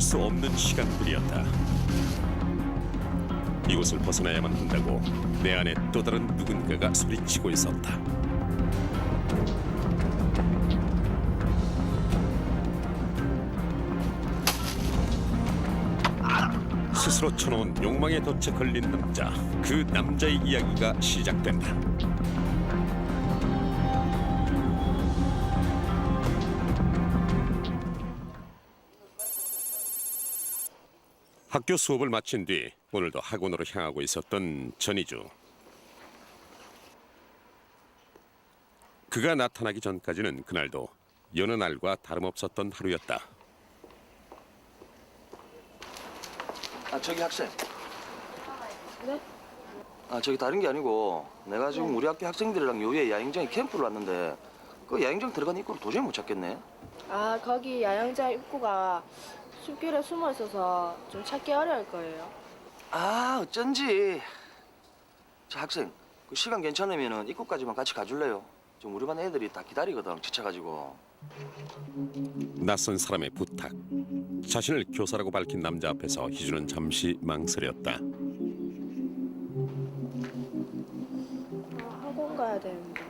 수 없는 시간들이었다. 이곳을 벗어나야만 한다고 내 안에 또 다른 누군가가 소리치고 있었다. 스스로 쳐놓은 욕망의 덫에 걸린 남자, 그 남자의 이야기가 시작된다. 학교 수업을 마친 뒤 오늘도 학원으로 향하고 있었던 전희주. 그가 나타나기 전까지는 그날도 여느 날과 다름없었던 하루였다. 저기 학생. 네? 저기 다른 게 아니고 내가 지금 우리 학교 학생들이랑 요에 야영장에 캠프를 왔는데 그 야영장 들어간 입구를 도저히 못 찾겠네. 거기 야영장 입구가 숲길에 숨어 있어서 좀 찾기 어려울 거예요. 어쩐지. 저 학생, 그 시간 괜찮으면은 입구까지만 같이 가줄래요? 좀 우리 반 애들이 다 기다리거든, 지쳐가지고. 낯선 사람의 부탁. 자신을 교사라고 밝힌 남자 앞에서 희주는 잠시 망설였다. 학원 가야 되는데.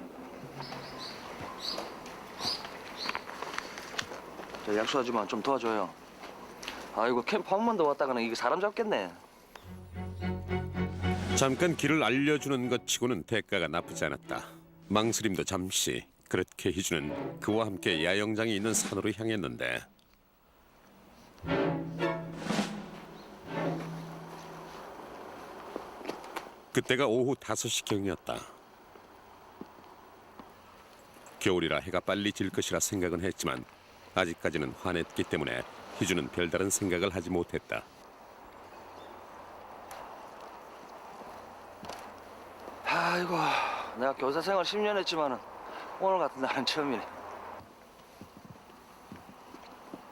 저 약속하지만 좀 도와줘요. 아이고, 캠프 한 번 더 왔다가는 이게 사람 잡겠네. 잠깐 길을 알려주는 것 치고는 대가가 나쁘지 않았다. 망설임도 잠시. 그렇게 희주는 그와 함께 야영장이 있는 산으로 향했는데 그때가 오후 5시경이었다. 겨울이라 해가 빨리 질 것이라 생각은 했지만 아직까지는 환했기 때문에 희주는 별다른 생각을 하지 못했다. 아이고, 내가 교사 생활 10년 했지만은 오늘 같은 날은 처음이네.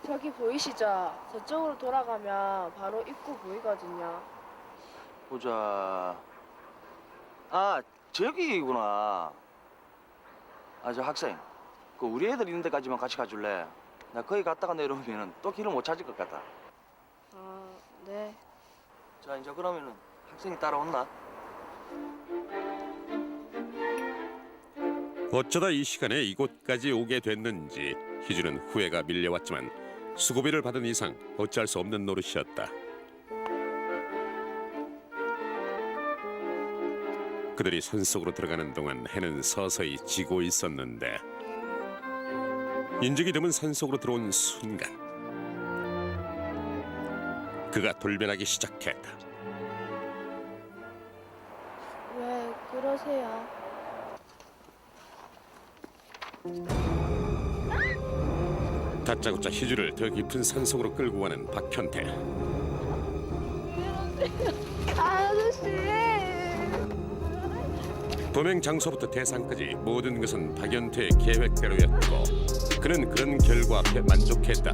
저기 보이시죠? 저쪽으로 돌아가면 바로 입구 보이거든요. 보자. 저기구나. 저 학생, 그 우리 애들 있는 데까지만 같이 가줄래? 나 거기 갔다가 내려오면은 또 길을 못 찾을 것 같아. 네. 자, 이제 그러면은 학생이 따라온다. 어쩌다 이 시간에 이곳까지 오게 됐는지 희주는 후회가 밀려왔지만 수고비를 받은 이상 어찌할 수 없는 노릇이었다. 그들이 산속으로 들어가는 동안 해는 서서히 지고 있었는데 인적이 드문 산속으로 들어온 순간 그가 돌변하기 시작했다. 왜 그러세요? 다짜고짜 희주를 더 깊은 산속으로 끌고 가는 박현태. 아저씨! 범행 장소부터 대상까지 모든 것은 박현태의 계획대로였고 그는 그런 결과 앞에 만족했다.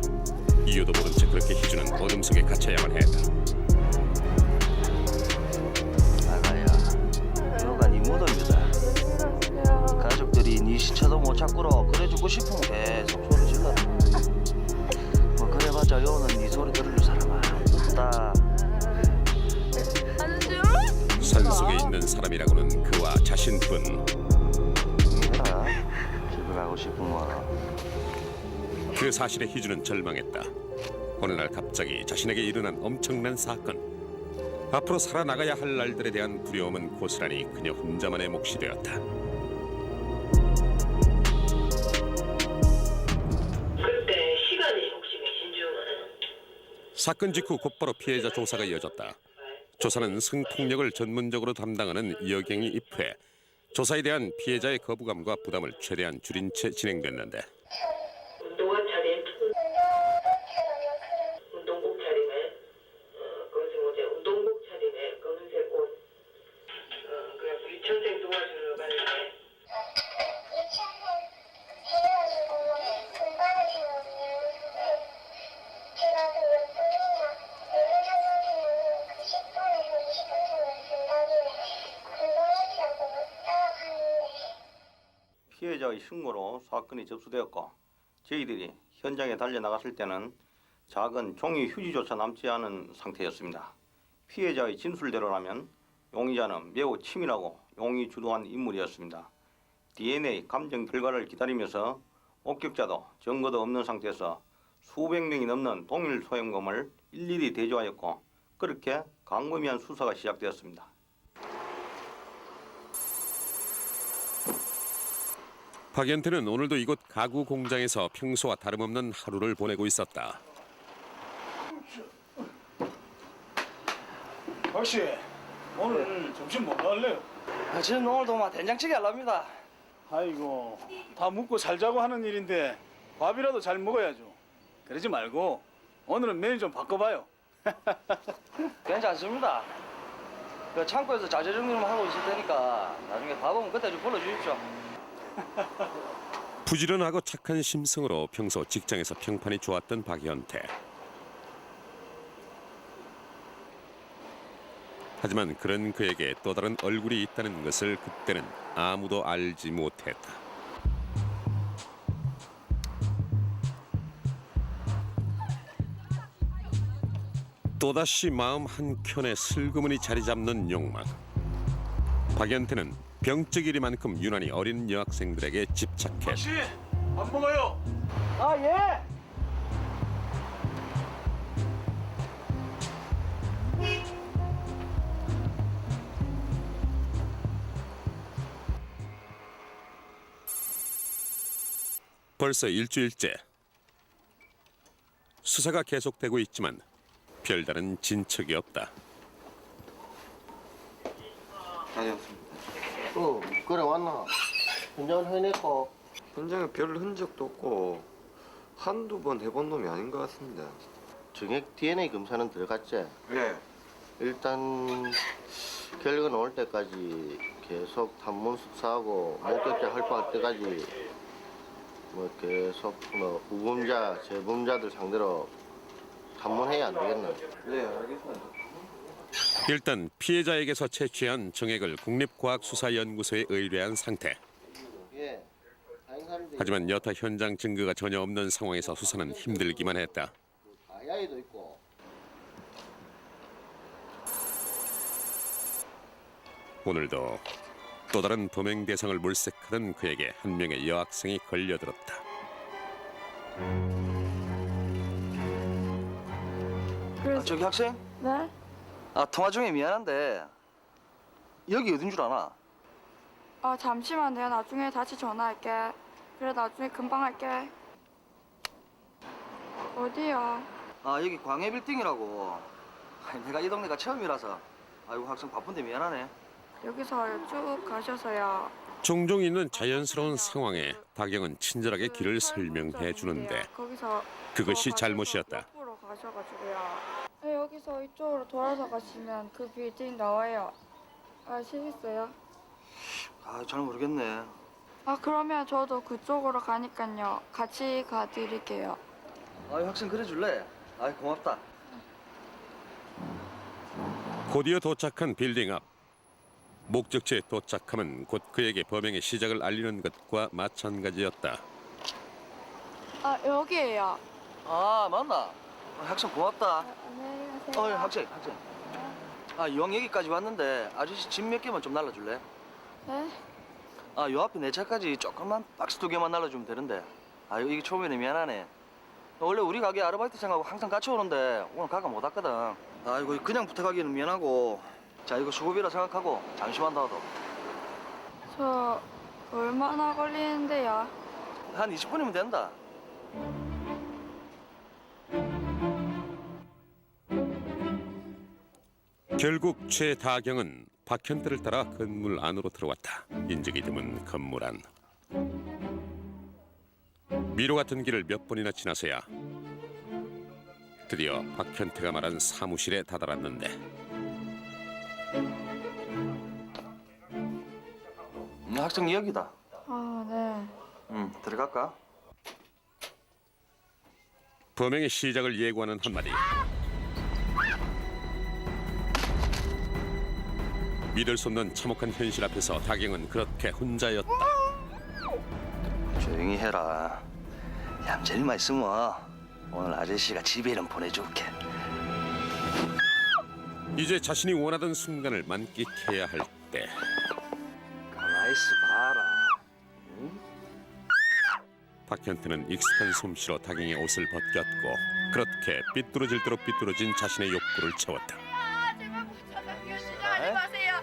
이유도 모른 채 그렇게 희주는 어둠 속에 갇혀야만 했다. 나가야, 여가 네 무덤이다. 가족들이 네 시체도 못 찾고로 그래 주고 싶으면 계속 소리 질러. 뭐 그래봤자 여는 네 소리 들을 사람아 없다. 산속에 있는 사람이라고는 그와 자신뿐. 얘들아, 집에 가고 싶으면 그 사실에 희주는 절망했다. 어느 날 갑자기 자신에게 일어난 엄청난 사건. 앞으로 살아나가야 할 날들에 대한 두려움은 고스란히 그녀 혼자만의 몫이 되었다. 그때 시간이 혹시 몇 시인 줄 알아요? 사건 직후 곧바로 피해자 조사가 이어졌다. 조사는 성폭력을 전문적으로 담당하는 여경이 입회. 조사에 대한 피해자의 거부감과 부담을 최대한 줄인 채 진행됐는데 운동화 차림, 운동복 차림에 그것은 이제 운동복 차림에 검은색 옷, 그 유치원생 도와주러 가는데. 피해자의 신고로 사건이 접수되었고 저희들이 현장에 달려나갔을 때는 작은 종이 휴지조차 남지 않은 상태였습니다. 피해자의 진술대로라면 용의자는 매우 치밀하고 용의 주도한 인물이었습니다. DNA 감정 결과를 기다리면서 목격자도 증거도 없는 상태에서 수백 명이 넘는 동일 소형범을 일일이 대조하였고 그렇게 광범위한 수사가 시작되었습니다. 박연태는 오늘도 이곳 가구 공장에서 평소와 다름없는 하루를 보내고 있었다. 박씨, 오늘 점심 뭐 할래요? 저는 오늘도 막 된장찌개 하랍니다. 아이고, 다 묵고 살자고 하는 일인데 밥이라도 잘 먹어야죠. 그러지 말고 오늘은 메뉴 좀 바꿔봐요. 괜찮습니다. 그 창고에서 자재 정리만 하고 있을 테니까 나중에 밥 오면 그때 좀 불러주십시오. 부지런하고 착한 심성으로 평소 직장에서 평판이 좋았던 박연태. 하지만 그런 그에게 또 다른 얼굴이 있다는 것을 그때는 아무도 알지 못했다. 또다시 마음 한켠에 슬그머니 자리 잡는 욕망. 박연태는 병적이리만큼 유난히 어린 여학생들에게 집착했다. 박씨, 밥 먹어요. 아 예. 벌써 일주일째. 수사가 계속되고 있지만 별다른 진척이 없다. 그래 왔나? 현장을 해냈고 현장에 별 흔적도 없고 한두 번 해본 놈이 아닌 것 같습니다. 정액 DNA 검사는 들어갔지? 네. 일단 결과 나올 때까지 계속 탐문 수사하고 목격자 활동할 때까지 뭐 계속 뭐 우범자, 재범자들 상대로 탐문해야 안 되겠나? 네, 알겠습니다. 일단 피해자에게서 채취한 정액을 국립과학수사연구소에 의뢰한 상태. 예. 다른 사람들이 하지만 여타 현장 증거가 전혀 없는 상황에서 수사는 힘들기만 했다. 아야이도 있고 오늘도 또 다른 범행 대상을 물색하던 그에게 한 명의 여학생이 걸려들었다. 아, 저기 학생? 네? 아 통화 중에 미안한데 여기 어딘 줄 아나? 잠시만 내가 나중에 다시 전화할게. 그래 나중에 금방 할게. 어디야? 아 여기 광해 빌딩이라고. 아니, 내가 이 동네가 처음이라서. 아이고 학생 바쁜데 미안하네. 여기서 쭉 가셔서요. 종종 있는 자연스러운 상황에 다경은 친절하게 길을 설명해 주는데 거기서 그것이 가셔서 잘못이었다. 옆으로 가셔가지고요. 네, 여기서 이쪽으로 돌아서 가시면 그 빌딩 나와요. 아시겠어요? 아 잘 모르겠네. 그러면 저도 그쪽으로 가니까요. 같이 가드릴게요. 아이 학생 그래 줄래? 아이 고맙다. 곧이어 도착한 빌딩 앞. 목적지에 도착하면 곧 그에게 범행의 시작을 알리는 것과 마찬가지였다. 여기에요. 아 맞나? 학생 고맙다. 안녕히 가세요. 학생. 영 여기까지 왔는데 아저씨 짐 몇 개만 좀 날라줄래? 네? 요 앞에 내 차까지 조금만 박스 2개만 날라주면 되는데. 이게 처음이네 미안하네. 원래 우리 가게 아르바이트생하고 항상 같이 오는데 오늘 가가 못 왔거든. 이거 그냥 부탁하기는 미안하고. 자 이거 수고비라 생각하고 잠시만 더도. 저 얼마나 걸리는데요? 한 20분이면 된다. 결국 최다경은 박현태를 따라 건물 안으로 들어왔다. 인적이 드문 건물 안. 미로 같은 길을 몇 번이나 지나서야 드디어 박현태가 말한 사무실에 다다랐는데 학생 여기다. 네. 들어갈까? 범행의 시작을 예고하는 한마디. 믿을 수 없는 참혹한 현실 앞에서 다경은 그렇게 혼자였다. 조용히 해라. 얌전히만 있으면 오늘 아저씨가 집에 이름 보내줄게. 이제 자신이 원하던 순간을 만끽해야 할 때 가만히 있어 봐라. 박현태는 익숙한 솜씨로 다경의 옷을 벗겼고 그렇게 삐뚤어질 대로 삐뚤어진 자신의 욕구를 채웠다. 제발 부탁할게요. 시작하지 마세요.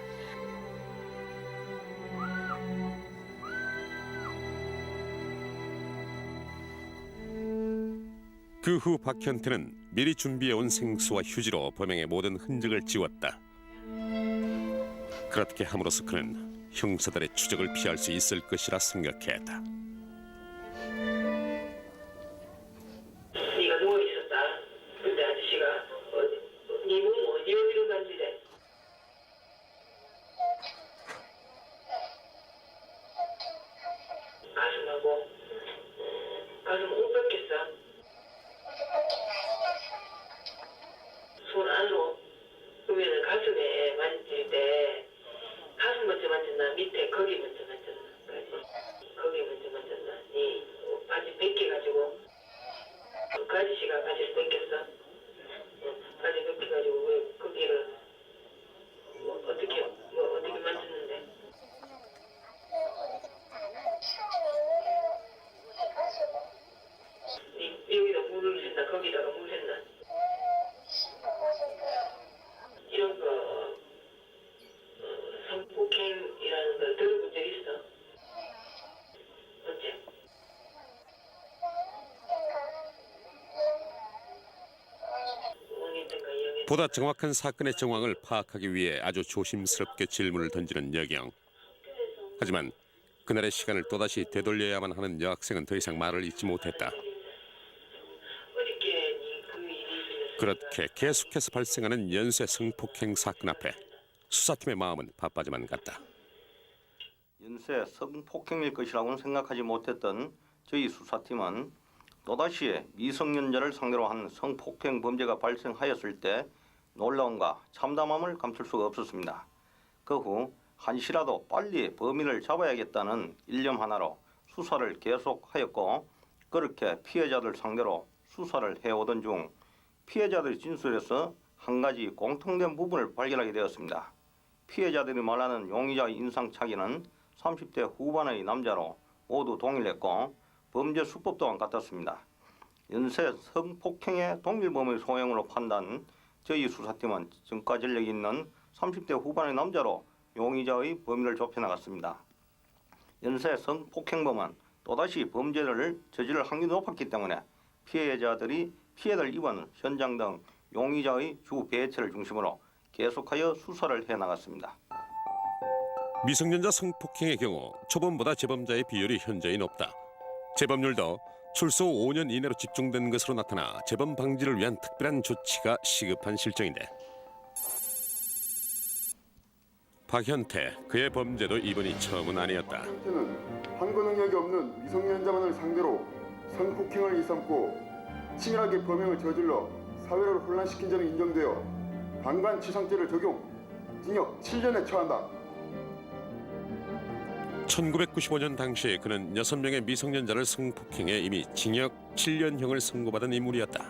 그 후 박현태는 미리 준비해온 생수와 휴지로 범행의 모든 흔적을 지웠다. 그렇게 함으로써 그는 형사들의 추적을 피할 수 있을 것이라 생각했다. 네가 누워 있었다. 근데 아저씨가 네 몸 어디로 간지래? 가슴하고 가슴 옷 벗겼어. 손 안으로 그러면 가슴에 만질 때 가슴 먼저 만졌나 밑에 거기 먼저 만졌나 거기 먼저 만졌나 네 바지 벗겨가지고 그 아저씨가 바지를 벗겼어. 바지 벗겨가지고 왜 거기를 어떻게 만졌는데? 네 여기다 물을 했나 거기다가 물 했나? 이런 거 성폭행이라는 걸 들어본 적 있어? 언제? 보다 정확한 사건의 정황을 파악하기 위해 아주 조심스럽게 질문을 던지는 여경. 하지만 그날의 시간을 또다시 되돌려야만 하는 여학생은 더 이상 말을 잇지 못했다. 그렇게 계속해서 발생하는 연쇄 성폭행 사건 앞에 수사팀의 마음은 바빠져만 갔다. 연쇄 성폭행일 것이라고는 생각하지 못했던 저희 수사팀은 또다시 미성년자를 상대로 한 성폭행 범죄가 발생하였을 때 놀라움과 참담함을 감출 수가 없었습니다. 그 후 한시라도 빨리 범인을 잡아야겠다는 일념 하나로 수사를 계속하였고 그렇게 피해자들 상대로 수사를 해오던 중 피해자들의 진술에서 한 가지 공통된 부분을 발견하게 되었습니다. 피해자들이 말하는 용의자의 인상착의는 30대 후반의 남자로 모두 동일했고 범죄 수법 또한 같았습니다. 연쇄 성폭행의 동일범의 소형으로 판단, 저희 수사팀은 전과 전력이 있는 30대 후반의 남자로 용의자의 범위를 좁혀나갔습니다. 연쇄 성폭행범은 또다시 범죄를 저지를 확률이 높았기 때문에 피해자들이 피해를 입은 현장 등 용의자의 주 배치를 중심으로 계속하여 수사를 해나갔습니다. 미성년자 성폭행의 경우 초범보다 재범자의 비율이 현저히 높다. 재범률도 출소 5년 이내로 집중된 것으로 나타나 재범 방지를 위한 특별한 조치가 시급한 실정인데 박현태, 그의 범죄도 이번이 처음은 아니었다. 박현태는 항거 능력이 없는 미성년자만을 상대로 성폭행을 일삼고 치밀하게 범행을 저질러 사회를 혼란시킨 점이 인정되어 강간치상죄를 적용, 징역 7년에 처한다. 1995년 당시 그는 6명의 미성년자를 성폭행해 이미 징역 7년형을 선고받은 인물이었다.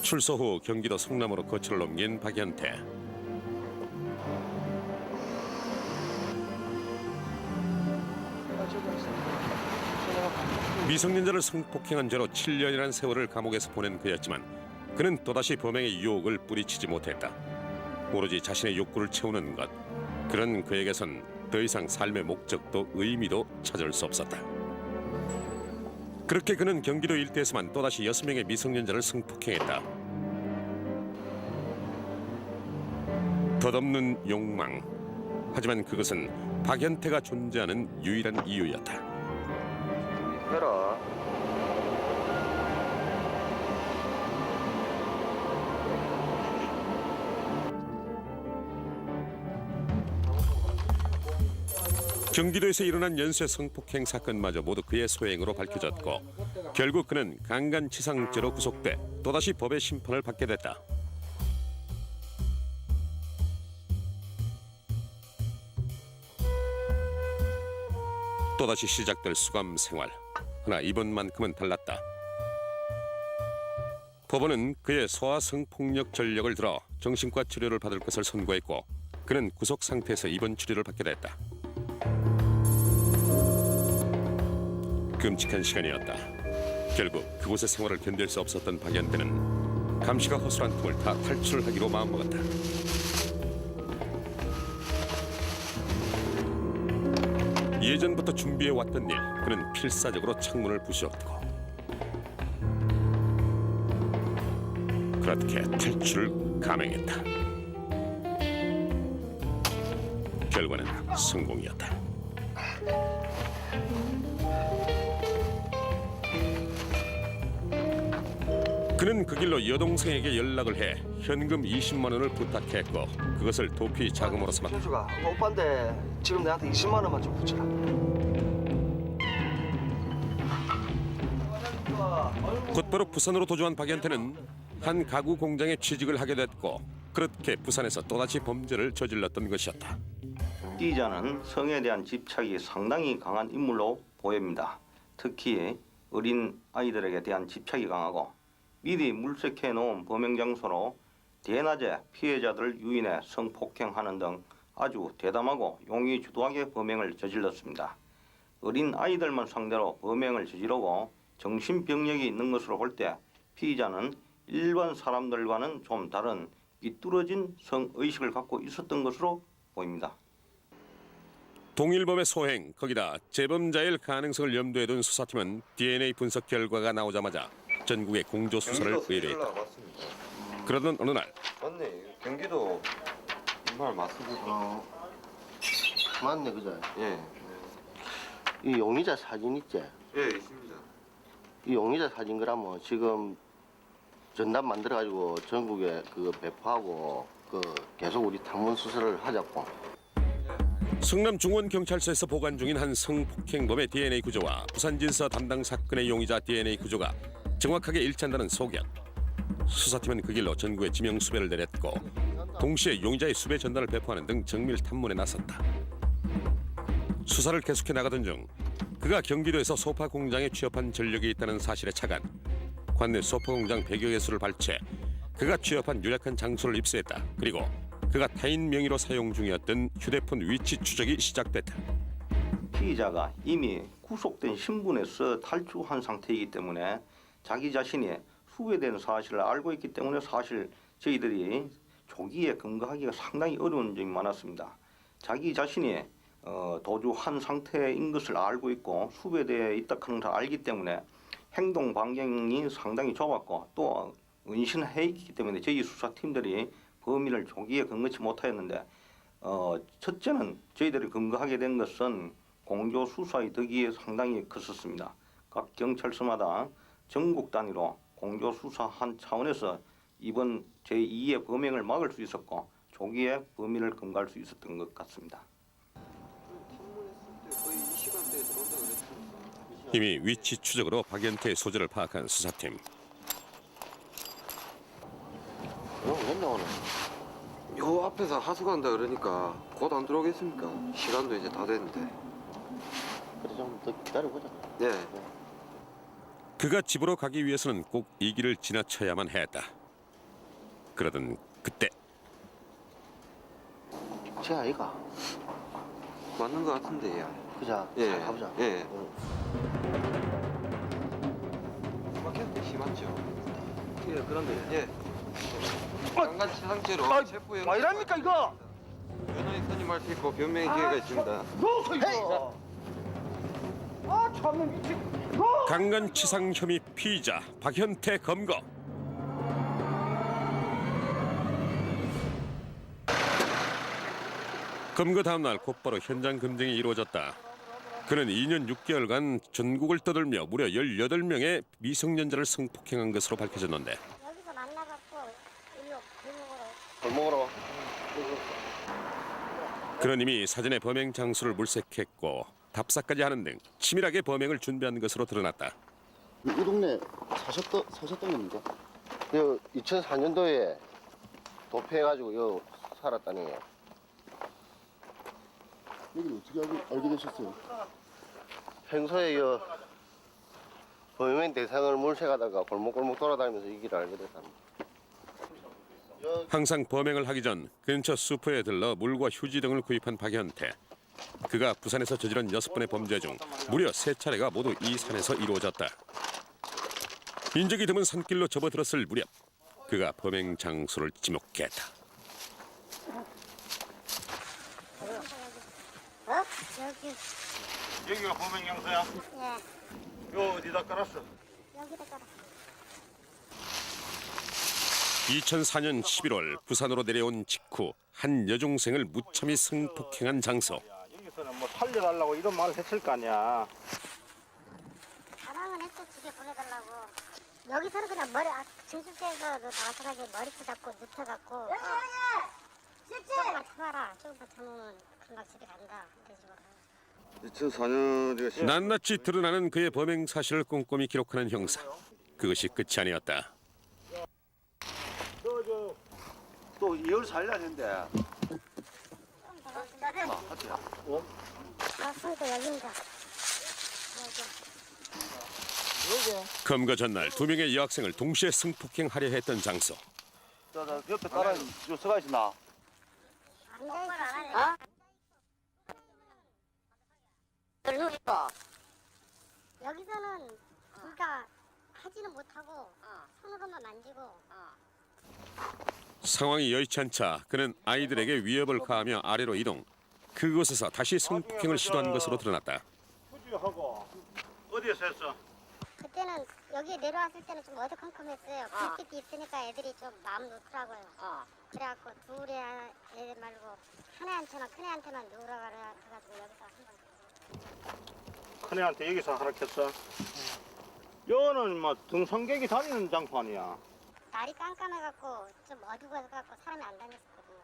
출소 후 경기도 성남으로 거처를 옮긴 박현태. 미성년자를 성폭행한 죄로 7년이라는 세월을 감옥에서 보낸 그였지만 그는 또다시 범행의 유혹을 뿌리치지 못했다. 오로지 자신의 욕구를 채우는 것, 그런 그에게선 더 이상 삶의 목적도 의미도 찾을 수 없었다. 그렇게 그는 경기도 일대에서만 또다시 6명의 미성년자를 성폭행했다. 덧없는 욕망. 하지만 그것은 박현태가 존재하는 유일한 이유였다. 해라. 경기도에서 일어난 연쇄 성폭행 사건마저 모두 그의 소행으로 밝혀졌고 결국 그는 강간치상죄로 구속돼 또다시 법의 심판을 받게 됐다. 또다시 시작될 수감 생활. 그러나 이번만큼은 달랐다. 법원은 그의 소아 성폭력 전력을 들어 정신과 치료를 받을 것을 선고했고 그는 구속 상태에서 입원 치료를 받게 됐다. 끔찍한 시간이었다. 결국 그곳의 생활을 견딜 수 없었던 박연태는 감시가 허술한 틈을 타 탈출을 하기로 마음먹었다. 예전부터 준비해왔던 일, 그는 필사적으로 창문을 부수었고 그렇게 탈출을 감행했다. 결과는 성공이었다. 그는 그 길로 여동생에게 연락을 해 현금 20만 원을 부탁했고 그것을 도피 자금으로 삼았다. 현주가 오빠인데 지금 내한테 20만 원만 좀 붙여라. 곧바로 부산으로 도주한 박연태는 한 가구 공장에 취직을 하게 됐고 그렇게 부산에서 또다시 범죄를 저질렀던 것이었다. 피의자는 성에 대한 집착이 상당히 강한 인물로 보입니다. 특히 어린 아이들에게 대한 집착이 강하고 미리 물색해 놓은 범행 장소로 대낮에 피해자들을 유인해 성폭행하는 등 아주 대담하고 용의주도하게 범행을 저질렀습니다. 어린 아이들만 상대로 범행을 저지르고 정신병력이 있는 것으로 볼 때 피의자는 일반 사람들과는 좀 다른 삐뚤어진 성의식을 갖고 있었던 것으로 보입니다. 동일범의 소행, 거기다 재범자일 가능성을 염두에 둔 수사팀은 DNA 분석 결과가 나오자마자 전국의 공조 수사를 의뢰했다. 그러던 어느 날 맞네. 경기도 말 맞습니다. 맞네, 그죠? 예. 이 용의자 사진 있지? 예, 있습니다. 이 용의자 사진 그러면 지금 전담 만들어가지고 전국에 그 배포하고 그 계속 우리 탐문 수사를 하자고. 성남 중원경찰서에서 보관 중인 한 성폭행범의 DNA 구조와 부산 진서 담당 사건의 용의자 DNA 구조가 정확하게 일치한다는 소견. 수사팀은 그 길로 전국에 지명 수배를 내렸고 동시에 용의자의 수배 전단을 배포하는 등 정밀 탐문에 나섰다. 수사를 계속해 나가던 중 그가 경기도에서 소파 공장에 취업한 전력이 있다는 사실에 착안 관내 소파 공장 100여 개수를 발췌 그가 취업한 유력한 장소를 입수했다. 그리고 그가 타인 명의로 사용 중이었던 휴대폰 위치 추적이 시작됐다. 피의자가 이미 구속된 신분에서 탈주한 상태이기 때문에 자기 자신이 수배된 사실을 알고 있기 때문에 사실 저희들이 조기에 검거하기가 상당히 어려운 점이 많았습니다. 자기 자신이 도주한 상태인 것을 알고 있고 수배되어 있다 하는 것을 알기 때문에 행동 반경이 상당히 좁았고 또 은신해 있기 때문에 저희 수사팀들이 범인을 조기에 검거치 못하였는데 첫째는 저희들이 검거하게 된 것은 공조 수사의 덕이 상당히 컸었습니다. 각 경찰서마다 전국 단위로 공조 수사한 차원에서 이번 제2의 범행을 막을 수 있었고 조기에 범인을 검거할 수 있었던 것 같습니다. 이미 위치 추적으로 박연태의 소재를 파악한 수사팀. 왜 나오네? 요 앞에서 하수 간다 그러니까 곧 안 들어오겠습니까? 시간도 이제 다 됐는데. 그래 좀 더 기다려보자. 네. 그가 집으로 가기 위해서는 꼭 이 길을 지나쳐야만 했다. 그러던 그때 제 아이가. 맞는 것 같은데, 야. 그자. 예. 잘 가보자. 예. 응. 막혔는데 심하죠? 예, 그런데 예. 강간치 상태로 체포 영장. 이랍니까 이거? 변호인 선임할 수 있고 변명의 기회가 있습니다. 넣어서 이거. 참는 미친. 강간치상 혐의 피의자 박연태 검거. 검거 다음 날 곧바로 현장 검증이 이루어졌다. 그는 2년 6개월간 전국을 떠돌며 무려 18명의 미성년자를 성폭행한 것으로 밝혀졌는데 여기서 만나갖고 일로 골목으로. 그는 이미 사전에 범행 장소를 물색했고 답사까지 하는 등 치밀하게 범행을 준비한 것으로 드러났다. 이 동네 사셨던 겁니까? 요 2004년도에 도피해가지고 요 살았다니요. 여기를 어떻게 알게 되셨어요? 평소에 요 범행 대상을 물색하다가 골목골목 돌아다니면서 이 길을 알게 됐답니다. 항상 범행을 하기 전 근처 슈퍼에 들러 물과 휴지 등을 구입한 박연태. 그가 부산에서 저지른 6번의 범죄 중 무려 3차례가 모두 이 산에서 이루어졌다. 인적이 드문 산길로 접어들었을 무렵 그가 범행 장소를 지목했다. 여기가 범행 장소야? 예. 요 어디다 깔았어? 여기다 깔아. 2004년 11월 부산으로 내려온 직후 한 여중생을 무참히 성폭행한 장소. 여기서는 뭐 살려달라고 이런 말을 했을 거 아니야. 가방은 했어 집에 보내달라고. 여기서는 그냥 머리 중국에서 나와서가지고 머리채 잡고 눕혀갖고. 조금만 참아라. 조금만 참으면 금방 집에 간다. 그래서 2004년에 낱낱이 드러나는 그의 범행 사실을 꼼꼼히 기록하는 형사. 그것이 끝이 아니었다. 또 2월 4일 아닌데. 손도 여기입니다. 검거 전날 2명의 여학생을 동시에 성폭행하려 했던 장소. 저 옆에 따라 요 서가 있나? 어? 여기서는 둘다 하지는 못하고 손으로만 만지고. 상황이 여의치 않자 그는 아이들에게 위협을 가하며 아래로 이동. 그곳에서 다시 성폭행을 시도한 것으로 드러났다. 후지하고 어디에서 했어? 그때는 여기 내려왔을 때는 좀 어두컴컴했어요. 불빛이 있으니까 애들이 좀 마음 놓더라고요. 그래갖고 둘이 애들 말고 하나한테만 큰애한테만 누우라 그래가지고 여기서 한 번. 큰애한테 여기서 하락했어? 여는 뭐 등산객이 다니는 장소 아니야. 날이 깜깜해갖고 좀 어두워갖고 사람이 안 다녔었거든요.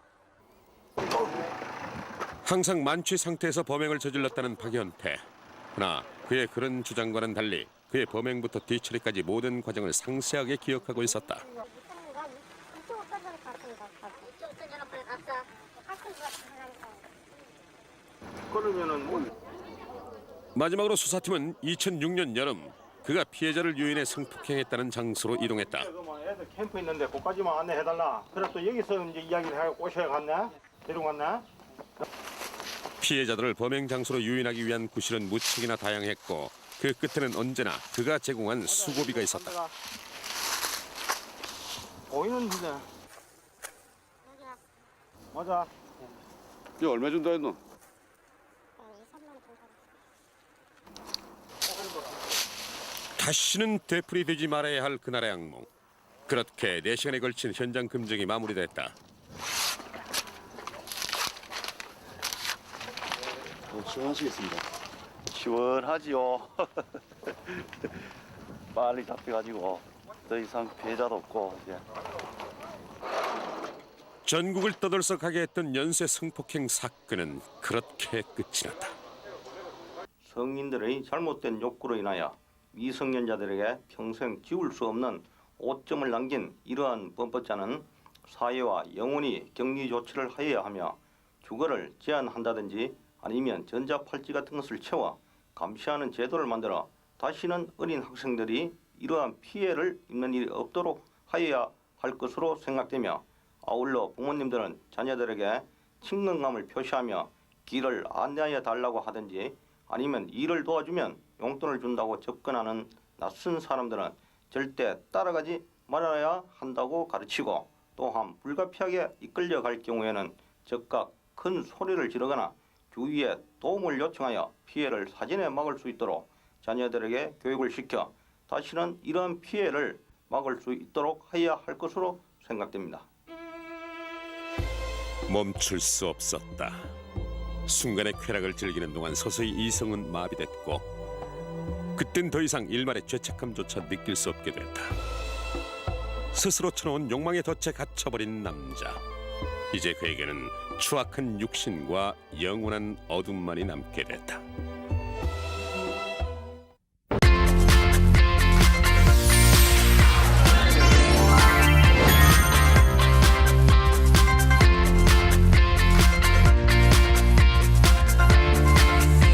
항상 만취 상태에서 범행을 저질렀다는 박연태. 그러나 그의 그런 주장과는 달리 그의 범행부터 뒤처리까지 모든 과정을 상세하게 기억하고 있었다. 이쪽 어떤 데로 갔습니다. 이쪽 어떤 데로 갔어? 학생 누가 들어가니까. 그러면은 뭐 마지막으로 수사팀은 2006년 여름 그가 피해자를 유인해 성폭행했다는 장소로 이동했다. 애들 캠프 있는데 거기까지만 안내해달라. 그래 또 여기서 이제 이야기를 하고 꼬셔야 갔네? 데려갔네? 피해자들을 범행 장소로 유인하기 위한 구실은 무척이나 다양했고 그 끝에는 언제나 그가 제공한 수고비가 있었다. 보이는데. 여기 왔어. 맞아. 이거 얼마 준다 했노? 2, 3만 원 정도. 다시는 되풀이되지 말아야 할 그날의 악몽. 그렇게 4시간에 걸친 현장 금정이 마무리됐다. 수고하시겠습니다. 시원하지요. 빨리 잡혀가지고 더 이상 피해자도 없고 이제. 전국을 떠들썩하게 했던 연쇄 성폭행 사건은 그렇게 끝이 났다. 성인들의 잘못된 욕구로 인하여 미성년자들에게 평생 지울 수 없는 오점을 남긴 이러한 범법자는 사회와 영원히 격리 조치를 하여야 하며 주거를 제한한다든지 아니면 전자팔찌 같은 것을 채워 감시하는 제도를 만들어 다시는 어린 학생들이 이러한 피해를 입는 일이 없도록 하여야 할 것으로 생각되며 아울러 부모님들은 자녀들에게 친근감을 표시하며 길을 안내하여 달라고 하든지 아니면 일을 도와주면 용돈을 준다고 접근하는 낯선 사람들은 절대 따라가지 말아야 한다고 가르치고 또한 불가피하게 이끌려갈 경우에는 즉각 큰 소리를 지르거나 주위에 도움을 요청하여 피해를 사전에 막을 수 있도록 자녀들에게 교육을 시켜 다시는 이러한 피해를 막을 수 있도록 해야 할 것으로 생각됩니다. 멈출 수 없었다. 순간의 쾌락을 즐기는 동안 서서히 이성은 마비됐고 그땐 더 이상 일말의 죄책감조차 느낄 수 없게 됐다. 스스로 쳐놓은 욕망의 덫에 갇혀버린 남자. 이제 그에게는 추악한 육신과 영원한 어둠만이 남게 됐다.